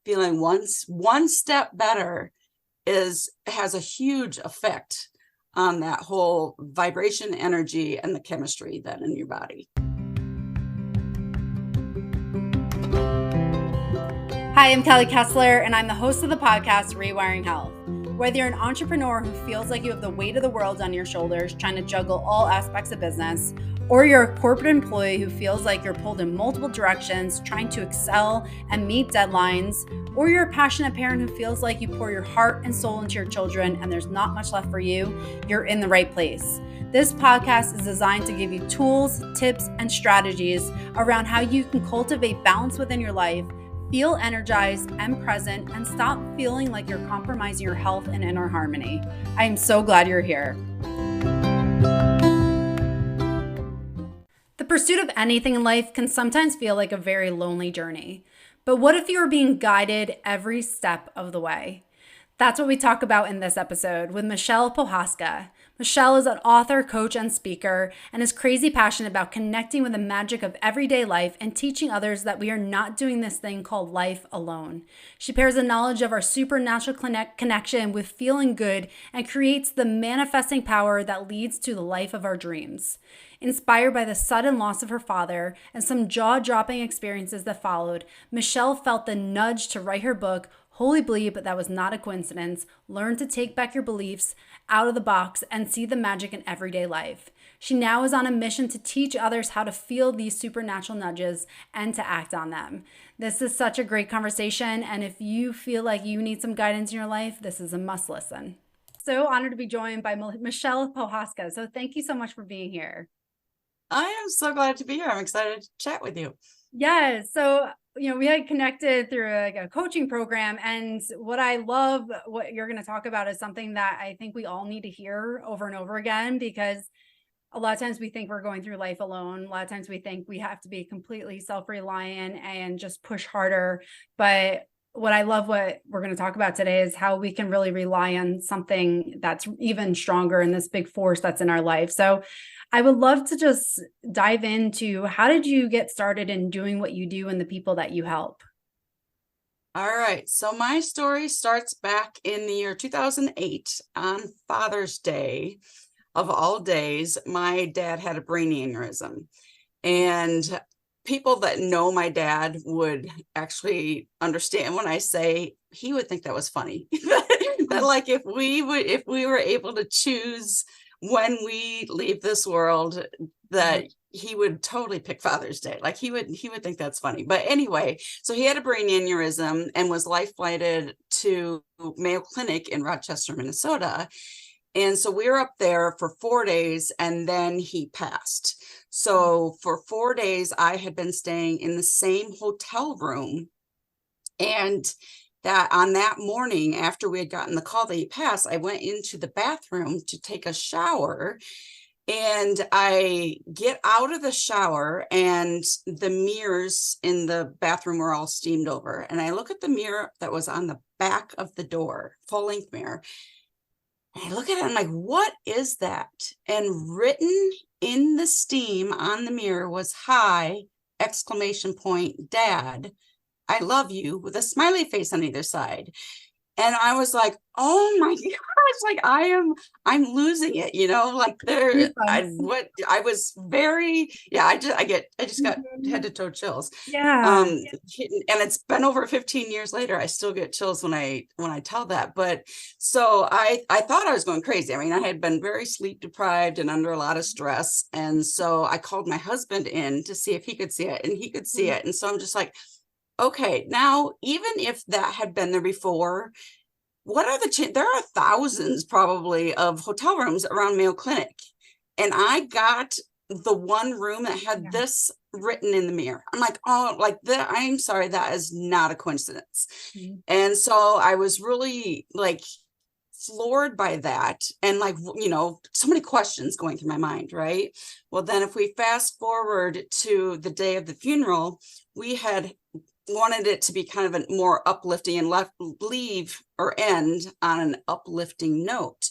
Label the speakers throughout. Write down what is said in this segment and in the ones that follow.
Speaker 1: feeling one step better has a huge effect on that whole vibration, energy, and the chemistry then in your body.
Speaker 2: Hi, I'm Kelly Kessler, and I'm the host of the podcast, Rewiring Health. Whether you're an entrepreneur who feels like you have the weight of the world on your shoulders, trying to juggle all aspects of business, or you're a corporate employee who feels like you're pulled in multiple directions, trying to excel and meet deadlines, or you're a passionate parent who feels like you pour your heart and soul into your children and there's not much left for you, you're in the right place. This podcast is designed to give you tools, tips, and strategies around how you can cultivate balance within your life, feel energized and present, and stop feeling like you're compromising your health and inner harmony. I am so glad you're here. The pursuit of anything in life can sometimes feel like a very lonely journey. But what if you were being guided every step of the way? That's what we talk about in this episode with Michelle Prohaska. Michelle is an author, coach, and speaker, and is crazy passionate about connecting with the magic of everyday life and teaching others that we are not doing this thing called life alone. She pairs the knowledge of our supernatural connection with feeling good and creates the manifesting power that leads to the life of our dreams. Inspired by the sudden loss of her father and some jaw-dropping experiences that followed, Michelle felt the nudge to write her book, Holy BLEEP, That Was Not a Coincidence. Learn to take back your beliefs out of the box and see the magic in everyday life. She now is on a mission to teach others how to feel these supernatural nudges and to act on them. This is such a great conversation, and if you feel like you need some guidance in your life, this is a must listen. So honored to be joined by Michelle Prohaska. So thank you so much for being here.
Speaker 1: I am so glad to be here. I'm excited to chat with you.
Speaker 2: Yeah. So, we had connected through a coaching program, and what I love, what you're going to talk about is something that I think we all need to hear over and over again, because a lot of times we think we're going through life alone. A lot of times we think we have to be completely self-reliant and just push harder. But what I love, what we're going to talk about today, is how we can really rely on something that's even stronger in this big force that's in our life. So I would love to just dive into, how did you get started in doing what you do and the people that you help?
Speaker 1: All right. So my story starts back in the year 2008 on Father's Day. Of all days, my dad had a brain aneurysm, and people that know my dad would actually understand when I say he would think that was funny. That like if we were able to choose when we leave this world, that he would totally pick Father's Day. Like he would think that's funny. But anyway, so he had a brain aneurysm and was life flighted to Mayo Clinic in Rochester, Minnesota. And so we were up there for 4 days, and then he passed. So for 4 days, I had been staying in the same hotel room. And that on that morning, after we had gotten the call that he passed, I went into the bathroom to take a shower. And I get out of the shower, and the mirrors in the bathroom were all steamed over. And I look at the mirror that was on the back of the door, full-length mirror. And I look at it, I'm like, what is that? And written in the steam on the mirror was, "Hi, !" Dad, I love you, with a smiley face on either side. And I was like, oh my gosh, like I'm losing it, like I was very, I just got head to toe chills.
Speaker 2: Yeah.
Speaker 1: And it's been over 15 years later. I still get chills when I tell that. But so I thought I was going crazy. I mean, I had been very sleep deprived and under a lot of stress. And so I called my husband in to see if he could see it, and he could see it. And so I'm just like, okay, now, even if that had been there before, what are there are thousands probably of hotel rooms around Mayo Clinic. And I got the one room that had this written in the mirror. I'm like, oh, like that. I'm sorry, that is not a coincidence. Mm-hmm. And so I was really like floored by that. And like, so many questions going through my mind, right? Well, then if we fast forward to the day of the funeral, we had wanted it to be kind of a more uplifting and leave or end on an uplifting note.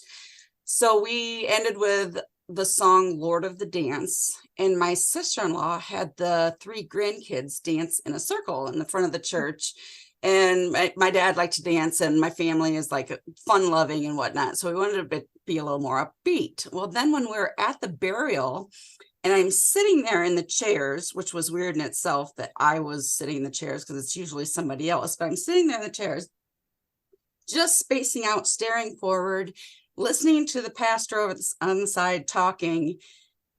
Speaker 1: So we ended with the song Lord of the Dance, and my sister-in-law had the 3 grandkids dance in a circle in the front of the church. And my dad liked to dance, and my family is like fun loving and whatnot. So we wanted to be a little more upbeat. Well, then when we were at the burial, and I'm sitting there in the chairs, which was weird in itself that I was sitting in the chairs because it's usually somebody else, but I'm sitting there in the chairs, just spacing out, staring forward, listening to the pastor over on the side talking.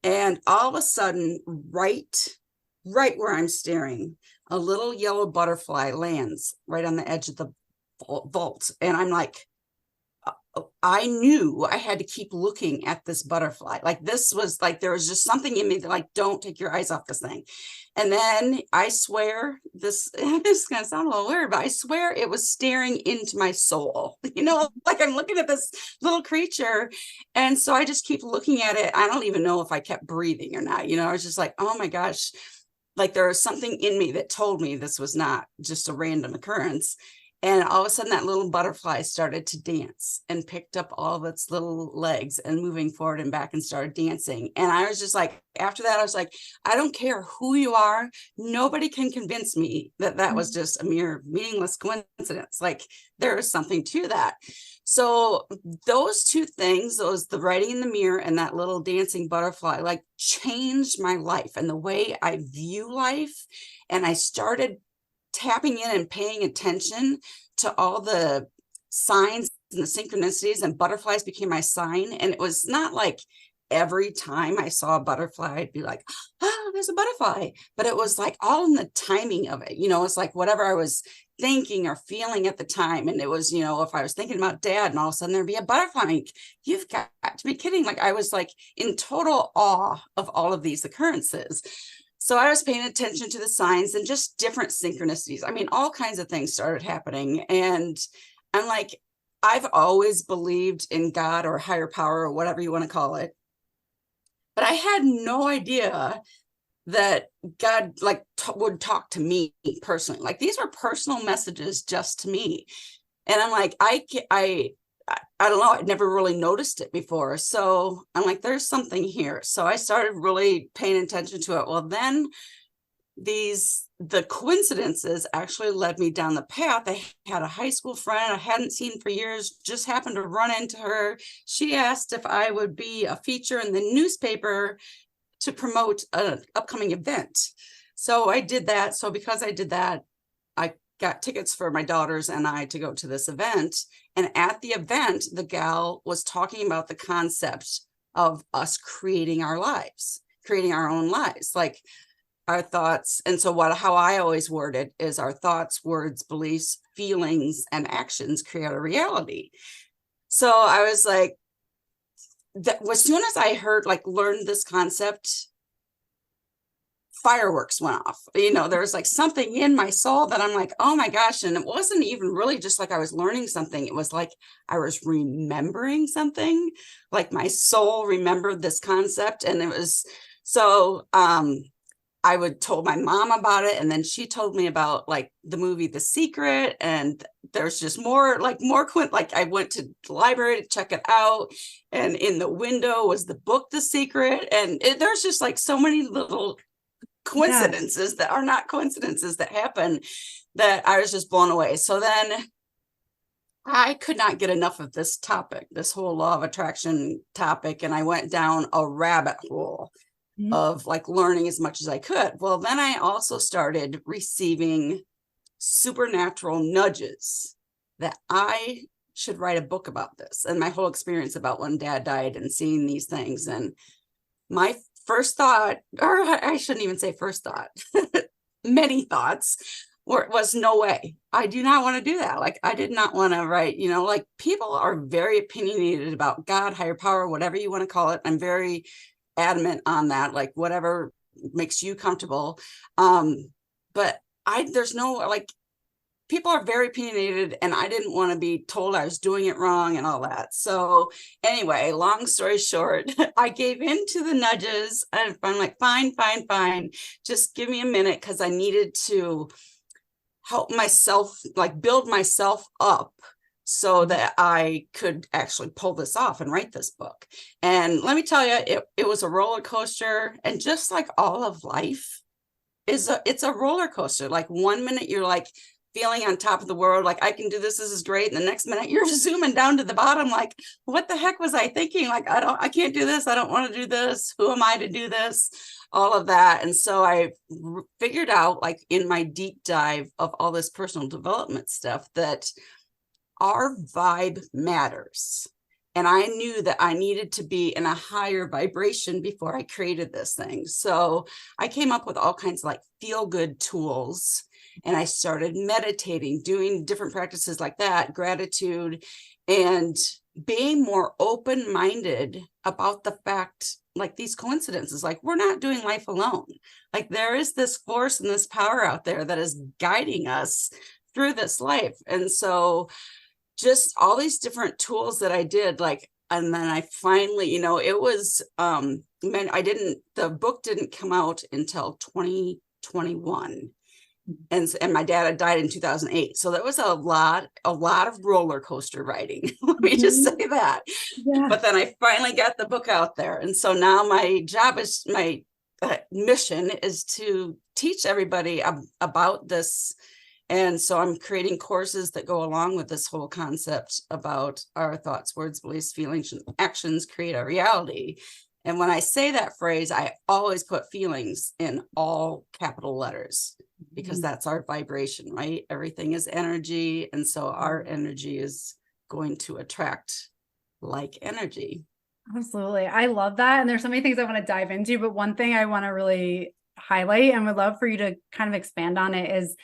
Speaker 1: And all of a sudden, right where I'm staring, a little yellow butterfly lands right on the edge of the vault. And I'm like, I knew I had to keep looking at this butterfly. Like, this was like, there was just something in me that, like, don't take your eyes off this thing. And then I swear, this is going to sound a little weird, but I swear it was staring into my soul, like I'm looking at this little creature. And so I just keep looking at it. I don't even know if I kept breathing or not. I was just like, oh my gosh, like there was something in me that told me this was not just a random occurrence. And all of a sudden that little butterfly started to dance and picked up all of its little legs and moving forward and back and started dancing. And I was just like, after that, I was like, I don't care who you are. Nobody can convince me that that was just a mere meaningless coincidence. Like, there is something to that. So those two things, the writing in the mirror and that little dancing butterfly, like, changed my life and the way I view life. And I started tapping in and paying attention to all the signs and the synchronicities, and butterflies became my sign. And it was not like every time I saw a butterfly, I'd be like, oh, there's a butterfly. But it was like all in the timing of it. It's like whatever I was thinking or feeling at the time. And it was, if I was thinking about Dad and all of a sudden there'd be a butterfly, like, you've got to be kidding. Like, I was like in total awe of all of these occurrences. So I was paying attention to the signs and just different synchronicities. I mean, all kinds of things started happening. And I'm like, I've always believed in God or higher power or whatever you want to call it. But I had no idea that God would talk to me personally. Like, these were personal messages just to me. And I'm like, I don't know, I'd never really noticed it before. So I'm like, there's something here. So I started really paying attention to it. Well, then the coincidences actually led me down the path. I had a high school friend I hadn't seen for years, just happened to run into her. She asked if I would be a feature in the newspaper to promote an upcoming event. So I did that. So because I did that, I got tickets for my daughters and I to go to this event. And at the event, the gal was talking about the concept of us creating our lives, creating our own lives, like our thoughts. And so how I always word it is our thoughts, words, beliefs, feelings, and actions create a reality. So I was like, as soon as I learned this concept, fireworks went off. There was like something in my soul that I'm like, oh my gosh. And it wasn't even really just like I was learning something. It was like I was remembering something, like my soul remembered this concept. And it was so I would told my mom about it, and then she told me about like the movie The Secret, and there's just more like I went to the library to check it out, and in the window was the book The Secret, and there's just like so many little coincidences that are not coincidences that happen that I was just blown away. So then I could not get enough of this topic, this whole law of attraction topic, and I went down a rabbit hole of like learning as much as I could. Well, then I also started receiving supernatural nudges that I should write a book about this and my whole experience about when Dad died and seeing these things. And my first thought, or I shouldn't even say first thought, many thoughts was no way. I do not want to do that. Like, I did not want to write, like, people are very opinionated about God, higher power, whatever you want to call it. I'm very adamant on that, like whatever makes you comfortable. But there's no, like, people are very opinionated, and I didn't want to be told I was doing it wrong and all that. So anyway, long story short, I gave in to the nudges, and I'm like, fine. Just give me a minute, because I needed to help myself, like build myself up so that I could actually pull this off and write this book. And let me tell you, it was a roller coaster. And just like all of life it's a roller coaster. Like, one minute you're like feeling on top of the world, like I can do this, this is great. And the next minute you're zooming down to the bottom, like, what the heck was I thinking? Like, I can't do this. I don't want to do this. Who am I to do this? All of that. And so I figured out, like in my deep dive of all this personal development stuff, that our vibe matters. And I knew that I needed to be in a higher vibration before I created this thing. So I came up with all kinds of like feel good tools, and I started meditating, doing different practices like that, gratitude, and being more open-minded about the fact, like these coincidences, like we're not doing life alone. Like there is this force and this power out there that is guiding us through this life. And so just all these different tools that I did, like, and then I finally, it was, the book didn't come out until 2021. And my dad had died in 2008. So that was a lot of roller coaster riding. Let me just say that. Yeah. But then I finally got the book out there. And so now my job is, my mission is to teach everybody about this. And so I'm creating courses that go along with this whole concept about our thoughts, words, beliefs, feelings, and actions create our reality. And when I say that phrase, I always put feelings in all capital letters, because that's our vibration, right? Everything is energy. And so our energy is going to attract like energy.
Speaker 2: Absolutely. I love that. And there's so many things I want to dive into, but one thing I want to really highlight and would love for you to kind of expand on it is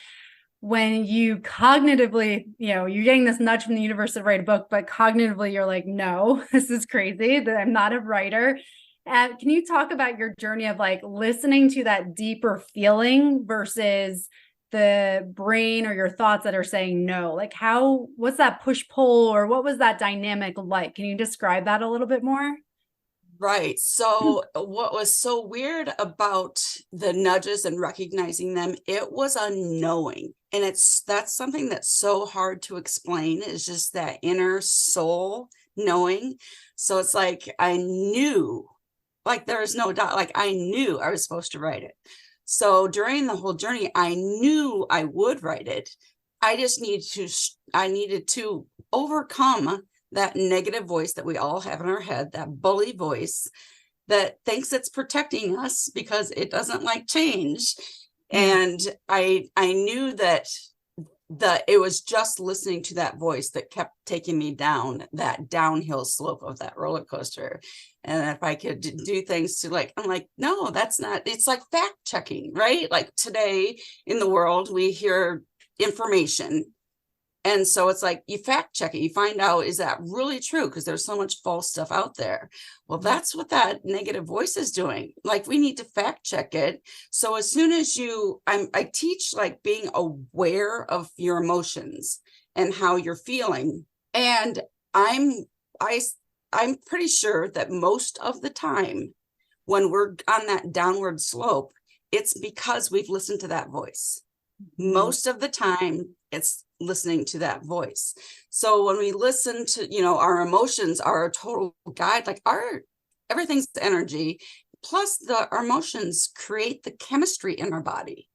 Speaker 2: when you cognitively, you're getting this nudge from the universe to write a book, but cognitively you're like, no, this is crazy, that I'm not a writer. Can you talk about your journey of like listening to that deeper feeling versus the brain or your thoughts that are saying no? Like what's that push pull, or what was that dynamic like? Can you describe that a little bit more?
Speaker 1: Right. So what was so weird about the nudges and recognizing them, it was a knowing. And that's something that's so hard to explain, is just that inner soul knowing. So it's like, I knew, like there is no doubt, like I knew I was supposed to write it. So during the whole journey, I knew I would write it. I needed to overcome that negative voice that we all have in our head, that bully voice that thinks it's protecting us because it doesn't like change. And I knew that it was just listening to that voice that kept taking me down that downhill slope of that roller coaster. And if I could do things to I'm like, no, that's not, it's like fact checking, right? Like today in the world, we hear information. And so it's like, you fact check it, you find out, is that really true? Because there's so much false stuff out there. Well, that's what that negative voice is doing. Like, we need to fact check it. So as soon as I teach like being aware of your emotions and how you're feeling. And I'm pretty sure that most of the time when we're on that downward slope, it's because we've listened to that voice. Most of the time, it's listening to that voice. So when we listen to, our emotions are a total guide, like everything's energy, plus our emotions create the chemistry in our body.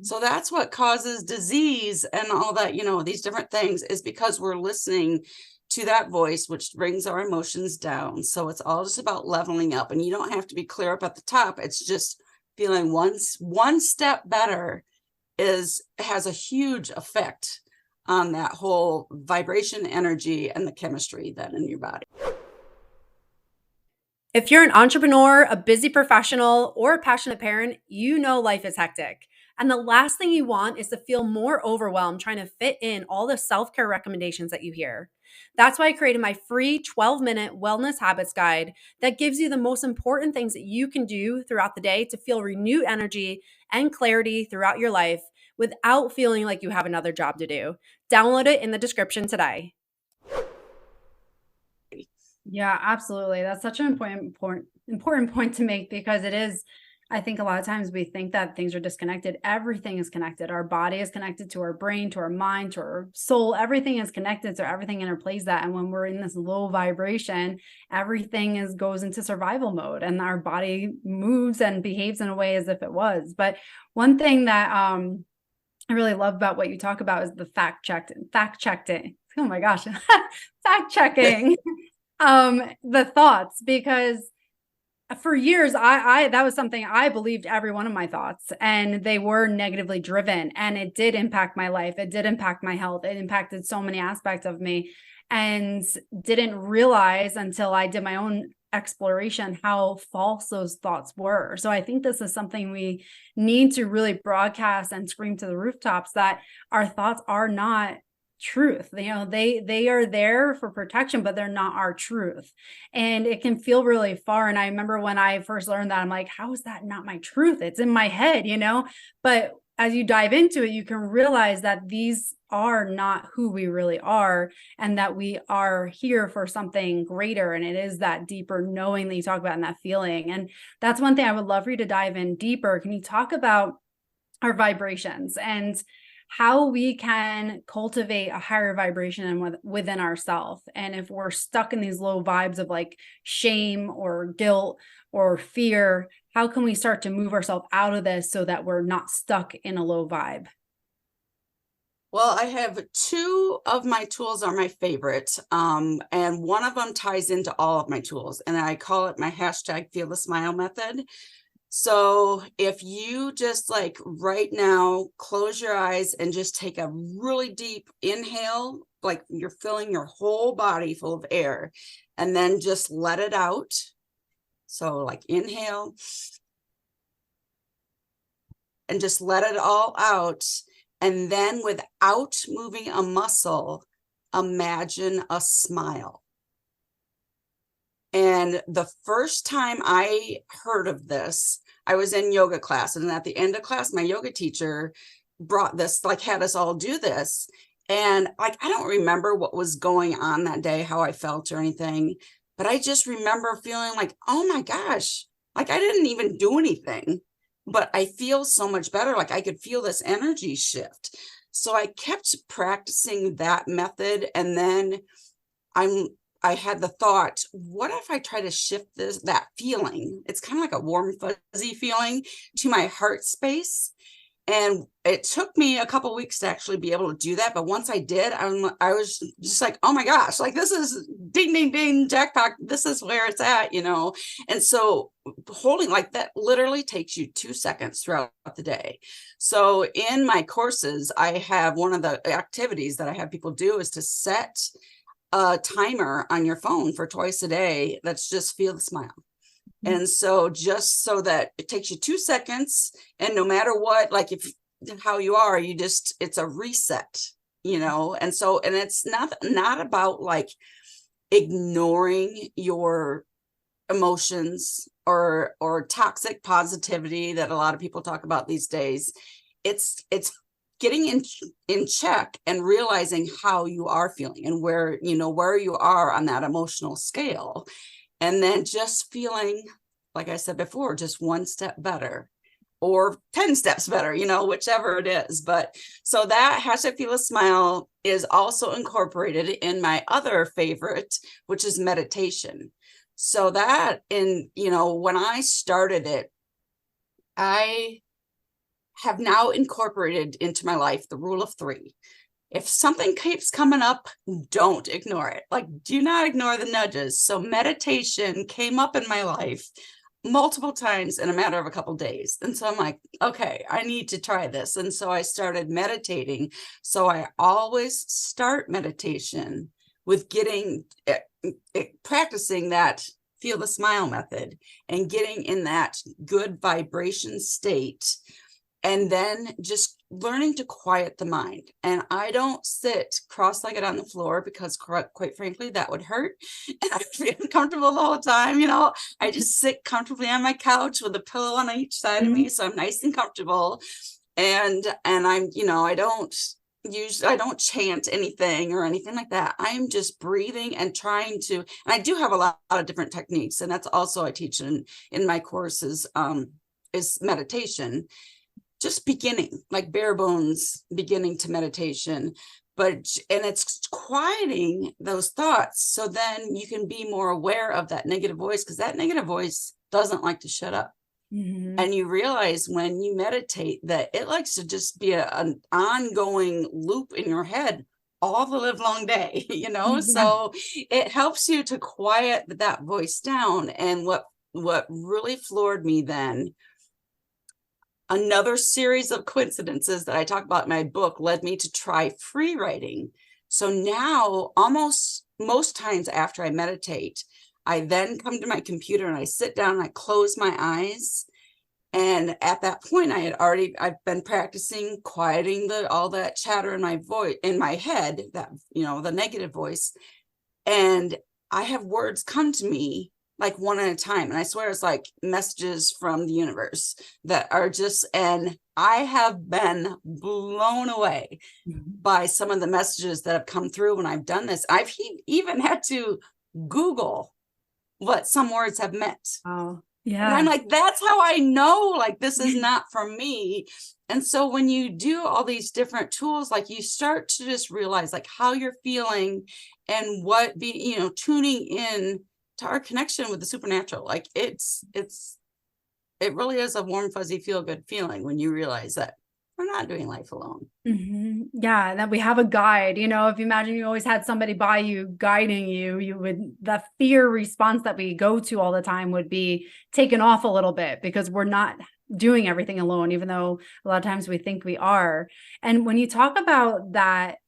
Speaker 1: So that's what causes disease and all that, these different things, is because we're listening to that voice, which brings our emotions down. So it's all just about leveling up, and you don't have to be clear up at the top. It's just feeling one step better has a huge effect on that whole vibration, energy, and the chemistry then in your body.
Speaker 2: If you're an entrepreneur, a busy professional, or a passionate parent, life is hectic. And the last thing you want is to feel more overwhelmed trying to fit in all the self-care recommendations that you hear. That's why I created my free 12-minute wellness habits guide that gives you the most important things that you can do throughout the day to feel renewed energy and clarity throughout your life without feeling like you have another job to do. Download it in the description today. Yeah, absolutely. That's such an important point to make, because it is, I think a lot of times we think that things are disconnected. Everything is connected. Our body is connected to our brain, to our mind, to our soul. Everything is connected. So everything interplays that. And when we're in this low vibration, everything goes into survival mode, and our body moves and behaves in a way as if it was. But one thing that I really love about what you talk about is the fact checking. Oh my gosh, fact checking the thoughts, because for years I that was something I believed every one of my thoughts, and they were negatively driven, and it did impact my life. It did impact my health. It impacted so many aspects of me, and didn't realize until I did my own exploration how false those thoughts were. So I think this is something we need to really broadcast and scream to the rooftops, that our thoughts are not truth. You know, they are there for protection, but they're not our truth. And it can feel really far. And I remember when I first learned that, I'm like, how is that not my truth? It's in my head, you know? But as you dive into it, you can realize that these are not who we really are, and that we are here for something greater. And it is that deeper knowing that you talk about, and that feeling. And that's one thing I would love for you to dive in deeper. Can you talk about our vibrations and how we can cultivate a higher vibration within ourselves? And if we're stuck in these low vibes of like shame or guilt or fear, how can we start to move ourselves out of this so that we're not stuck in a low vibe?
Speaker 1: Well, I have two of my tools are my favorite, and one of them ties into all of my tools, and I call it my hashtag Feel the Smile method. So if you just like right now, close your eyes and just take a really deep inhale, like you're filling your whole body full of air, and then just let it out. So like inhale and just let it all out. And then without moving a muscle, imagine a smile. And the first time I heard of this, I was in yoga class, and at the end of class, my yoga teacher brought this, like had us all do this. And like, I don't remember what was going on that day, how I felt or anything, but I just remember feeling like, oh my gosh, like I didn't even do anything, but I feel so much better. Like I could feel this energy shift. So I kept practicing that method. And then I had the thought, what if I try to shift that feeling? It's kind of like a warm, fuzzy feeling to my heart space. And it took me a couple of weeks to actually be able to do that. But once I did, I was just like, oh my gosh, like this is ding, ding, ding, jackpot. This is where it's at, you know? And so holding like that literally takes you 2 seconds throughout the day. So in my courses, I have one of the activities that I have people do is to set a timer on your phone for twice a day. That's just feel the smile. And so just so that it takes you 2 seconds, and no matter what, like if how you are, you just, it's a reset, you know? And so, and it's not about like ignoring your emotions or toxic positivity that a lot of people talk about these days. It's getting in check and realizing how you are feeling and where you are on that emotional scale. And then just feeling, like I said before, just 1 step better or 10 steps better, you know, whichever it is. But so that hashtag Feel a Smile is also incorporated in my other favorite, which is meditation. So that when I started it, I have now incorporated into my life the rule of 3. If something keeps coming up, don't ignore it. Like, do not ignore the nudges. So meditation came up in my life multiple times in a matter of a couple of days. And so I'm like, okay, I need to try this. And so I started meditating. So I always start meditation with practicing that Feel the Smile method and getting in that good vibration state. And then just learning to quiet the mind. And I don't sit cross-legged on the floor because quite frankly, that would hurt. And I would be uncomfortable the whole time. I just sit comfortably on my couch with a pillow on each side of me. So I'm nice and comfortable. And I'm, I don't chant anything or anything like that. I'm just breathing and trying to, and I do have a lot of different techniques. And that's also I teach in my courses, is meditation. Just beginning, like bare bones, beginning to meditation, and it's quieting those thoughts. So then you can be more aware of that negative voice, because that negative voice doesn't like to shut up.
Speaker 2: Mhm.
Speaker 1: And you realize when you meditate that it likes to just be an ongoing loop in your head all the live long day,
Speaker 2: Yeah.
Speaker 1: so it helps you to quiet that voice down. And what really floored me then, another series of coincidences that I talk about in my book led me to try free writing. So now, almost most times after I meditate, I then come to my computer and I sit down and I close my eyes. And at that point, I've been practicing quieting all that chatter in my voice, in my head, that, the negative voice. And I have words come to me like one at a time. And I swear it's like messages from the universe that are just, and I have been blown away
Speaker 2: Mhm.
Speaker 1: by some of the messages that have come through when I've done this. I've even had to Google what some words have meant.
Speaker 2: Wow.
Speaker 1: And I'm
Speaker 2: Yeah.
Speaker 1: like, that's how I know, like, this is not from me. And so when you do all these different tools, like, you start to just realize like how you're feeling and tuning in to our connection with the supernatural. Like, it really is a warm, fuzzy, feel good feeling when you realize that we're not doing life alone.
Speaker 2: Yeah, that we have a guide. If you imagine you always had somebody by you guiding you, the fear response that we go to all the time would be taken off a little bit because we're not doing everything alone, even though a lot of times we think we are. And when you talk about that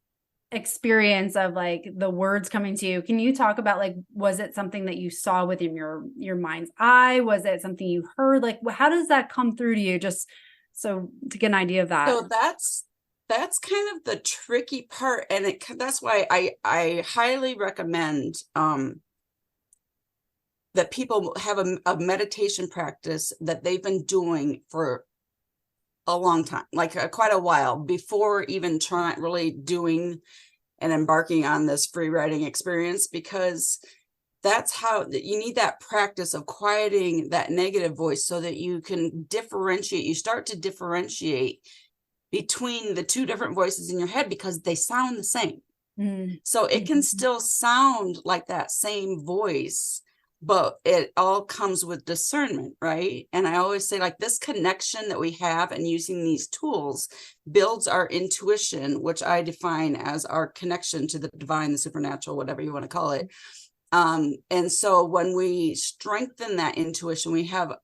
Speaker 2: experience of like the words coming to you, can you talk about like, was it something that you saw within your mind's eye? Was it something you heard? Like, how does that come through to you? Just so to get an idea of that.
Speaker 1: So that's kind of the tricky part, and that's why I highly recommend that people have a meditation practice that they've been doing for a long time, like quite a while before even trying really doing and embarking on this free writing experience, because that's how you need that practice of quieting that negative voice so that you can start to differentiate between the two different voices in your head, because they sound the same. So it can
Speaker 2: Mhm.
Speaker 1: still sound like that same voice, but it all comes with discernment, right? And I always say, like, this connection that we have and using these tools builds our intuition, which I define as our connection to the divine, the supernatural, whatever you want to call it. And so when we strengthen that intuition, we have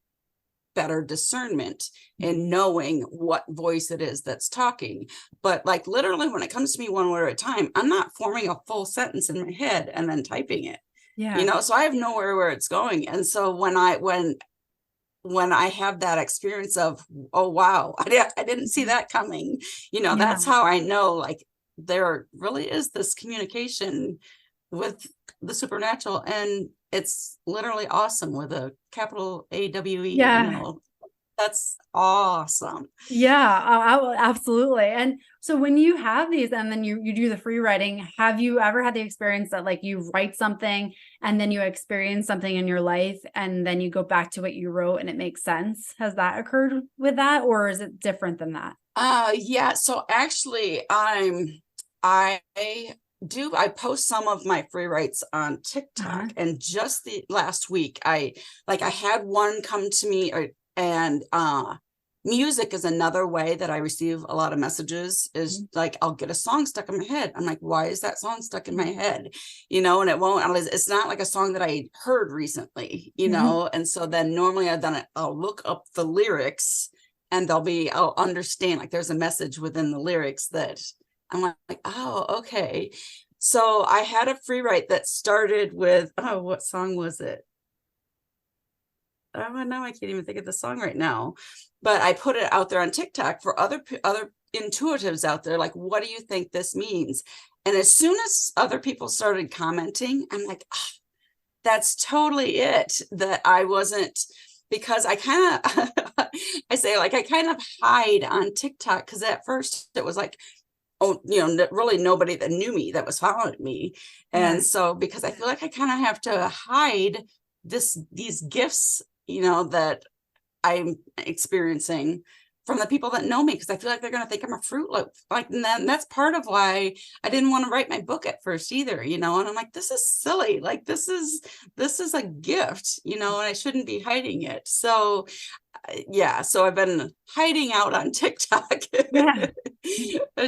Speaker 1: better discernment in knowing what voice it is that's talking. But like, literally, when it comes to me one word at a time, I'm not forming a full sentence in my head and then typing it,
Speaker 2: Yeah.
Speaker 1: so I have nowhere where it's going. And so when I have that experience of, oh wow, I didn't see that coming,
Speaker 2: Yeah.
Speaker 1: that's how I know, like, there really is this communication with the supernatural, and it's literally awesome, with a capital AWE,
Speaker 2: Yeah.
Speaker 1: that's awesome.
Speaker 2: Yeah, absolutely. And so when you have these and then you do the free writing, have you ever had the experience that like you write something and then you experience something in your life and then you go back to what you wrote and it makes sense? Has that occurred with that, or is it different than that?
Speaker 1: Yeah, so actually I I post some of my free writes on
Speaker 2: Uh-huh.
Speaker 1: TikTok, and just the last week I had one come to me, and music is another way that I receive a lot of messages, is like, I'll get a song stuck in my head. I'm like, why is that song stuck in my head? And it won't, it's not like a song that I heard recently,
Speaker 2: Mhm.
Speaker 1: and so then normally I'll look up the lyrics, and I'll understand, like, there's a message within the lyrics that I'm like, oh, okay. So I had a free write that started with, oh, what song was it? Oh, no, I can't even think of the song right now. But I put it out there on TikTok for other intuitives out there, like, what do you think this means? And as soon as other people started commenting, I'm like, oh, that's totally it. That I wasn't, because I kind of I say, like, I kind of hide on TikTok, because at first it was like, oh, really nobody that knew me that was following me.
Speaker 2: Yeah.
Speaker 1: And so, because I feel like I kind of have to hide these gifts, that I'm experiencing from the people that know me, because I feel like they're going to think I'm a Fruit Loop. Like, and then that's part of why I didn't want to write my book at first either, and I'm like, this is silly. Like, this is a gift, and I shouldn't be hiding it. So yeah, so I've been hiding out on TikTok,
Speaker 2: Yeah.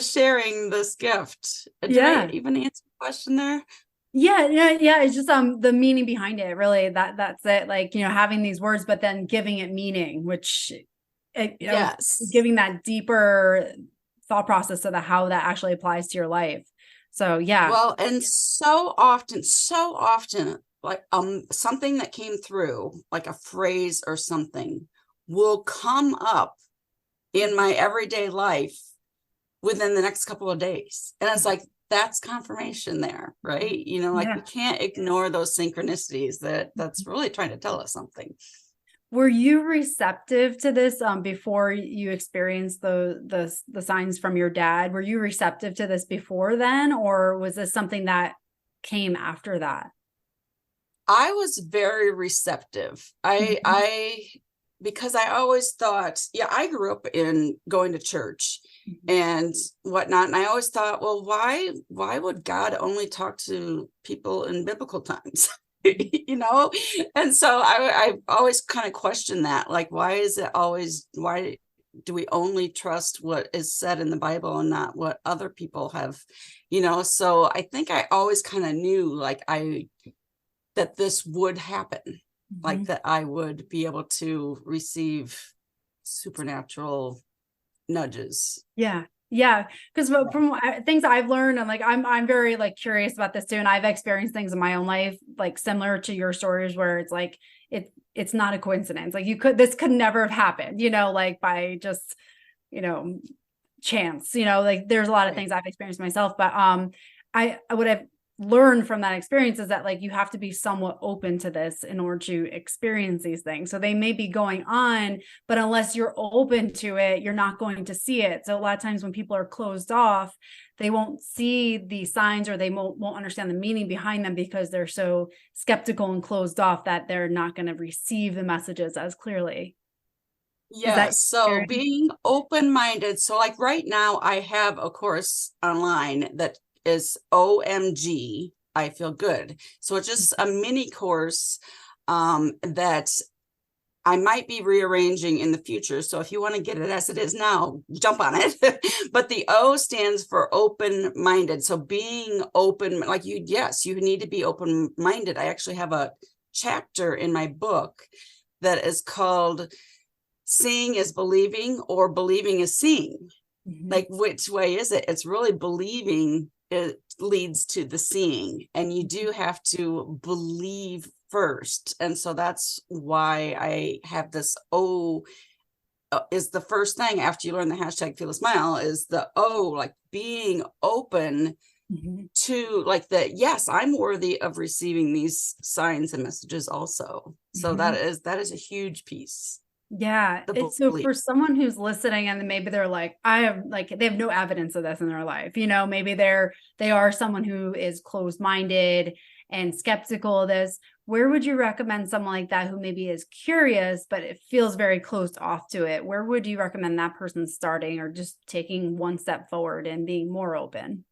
Speaker 1: sharing this gift. Did I
Speaker 2: Yeah.
Speaker 1: even answer the question there?
Speaker 2: Yeah. It's just the meaning behind it, really. That's it. Like, having these words, but then giving it meaning, which
Speaker 1: Yes.
Speaker 2: giving that deeper thought process to how that actually applies to your life. So yeah.
Speaker 1: Well, and so often, like something that came through, like a phrase or something, will come up in my everyday life within the next couple of days. And it's like, that's confirmation there, right? Like, we can't ignore those synchronicities that's really trying to tell us something.
Speaker 2: Were you receptive to this before you experienced the signs from your dad? Were you receptive to this before then, or was this something that came after that?
Speaker 1: I was very receptive. I because I always thought, I grew up in going to church and whatnot. And I always thought, well, why would God only talk to people in biblical times? And so I always kind of questioned that, like, why do we only trust what is said in the Bible and not what other people have, so I think I always kind of knew, like, that this would happen, like that I would be able to receive supernatural nudges.
Speaker 2: Yeah. Because from things I've learned, and like I'm very like curious about this too, and I've experienced things in my own life like similar to your stories, where it's like it's not a coincidence. Like this could never have happened, like by just chance. Like there's a lot of things I've experienced myself, but I would have learn from that experience is that, like, you have to be somewhat open to this in order to experience these things. So they may be going on, but unless you're open to it, you're not going to see it. So a lot of times when people are closed off, they won't see the signs, or they won't understand the meaning behind them, because they're so skeptical and closed off that they're not going to receive the messages as clearly.
Speaker 1: Yes. So being open-minded. So like right now I have a course online that is OMG, I Feel Good. So it's just a mini course that I might be rearranging in the future. So if you want to get it as it is now, jump on it. But the O stands for open-minded. So being open, like you need to be open-minded. I actually have a chapter in my book that is called Seeing is Believing, or Believing is Seeing. Like, which way is it? It's really believing. It leads to the seeing, and you do have to believe first. And so that's why I have this O is the first thing after you learn the hashtag Feel a Smile, is the O, like being open to, like, that, yes, I'm worthy of receiving these signs and messages also. So that is a huge piece.
Speaker 2: Yeah. So for someone who's listening and maybe they're like, they have no evidence of this in their life, maybe they are someone who is closed-minded and skeptical of this. Where would you recommend someone like that, who maybe is curious, but it feels very closed off to it? Where would you recommend that person starting, or just taking one step forward and being more open?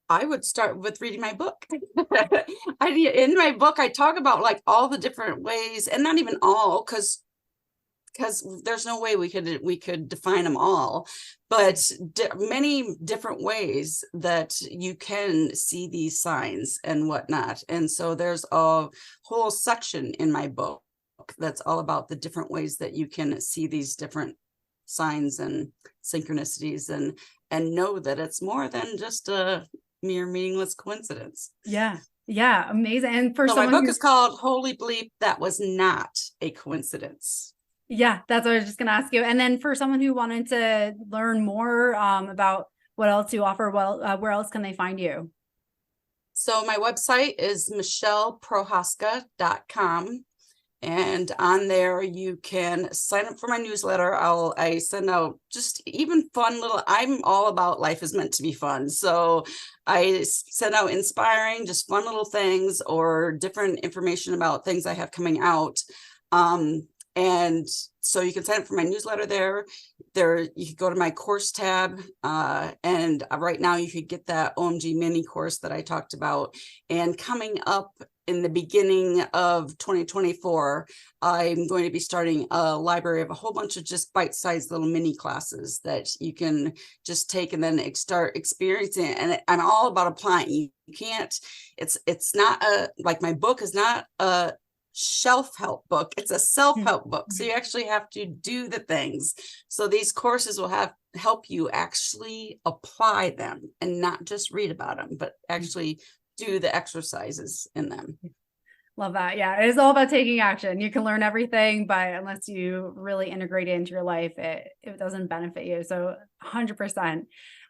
Speaker 1: I would start with reading my book. In my book, I talk about like all the different ways, and not even all, because there's no way we could define them all, but many different ways that you can see these signs and whatnot. And so there's a whole section in my book that's all about the different ways that you can see these different signs and synchronicities, and know that it's more than just a mere meaningless coincidence.
Speaker 2: Yeah. Amazing. And for
Speaker 1: my book is called Holy BLEEP, That Was Not a Coincidence.
Speaker 2: Yeah, that's what I was just going to ask you. And then for someone who wanted to learn more about what else you offer, where else can they find you?
Speaker 1: So my website is michelleprohaska.com. And on there, you can sign up for my newsletter. I send out just even fun little, I'm all about life is meant to be fun. So I send out inspiring, just fun little things, or different information about things I have coming out. And so you can sign up for my newsletter there. You could go to my course tab, and right now you could get that OMG mini course that I talked about. And coming up in the beginning of 2024, I'm going to be starting a library of a whole bunch of just bite-sized little mini classes that you can just take and then start experiencing it. And I'm all about applying. You can't, it's not like my book is not a shelf-help book, it's a self-help book. So you actually have to do the things. So these courses will help you actually apply them and not just read about them, but actually do the exercises in them.
Speaker 2: Love that. Yeah, it is all about taking action. You can learn everything, but unless you really integrate it into your life, it doesn't benefit you. So 100%.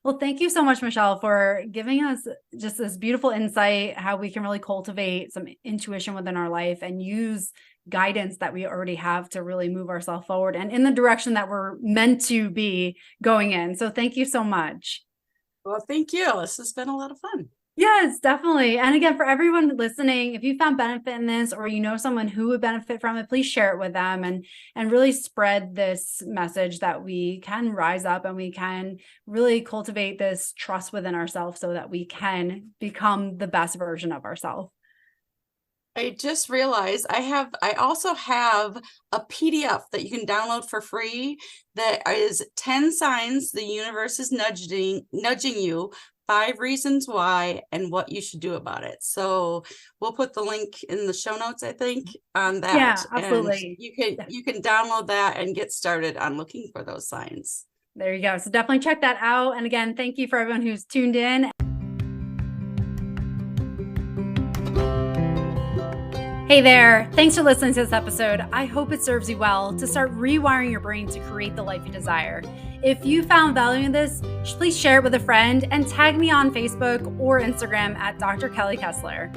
Speaker 2: Well, thank you so much, Michelle, for giving us just this beautiful insight, how we can really cultivate some intuition within our life and use guidance that we already have to really move ourselves forward and in the direction that we're meant to be going in. So thank you so much.
Speaker 1: Well, thank you. This has been a lot of fun.
Speaker 2: Yes, definitely. And again, for everyone listening, if you found benefit in this or you know someone who would benefit from it, please share it with them and really spread this message that we can rise up and we can really cultivate this trust within ourselves so that we can become the best version of ourselves.
Speaker 1: I just realized I also have a PDF that you can download for free that is 10 signs the universe is nudging you, 5 reasons why, and what you should do about it. So we'll put the link in the show notes, I think, on that.
Speaker 2: Yeah, absolutely.
Speaker 1: And you can download that and get started on looking for those signs.
Speaker 2: There you go. So definitely check that out. And again, thank you for everyone who's tuned in. Hey there, thanks for listening to this episode. I hope it serves you well to start rewiring your brain to create the life you desire. If you found value in this, please share it with a friend and tag me on Facebook or Instagram at Dr. Kelly Kessler.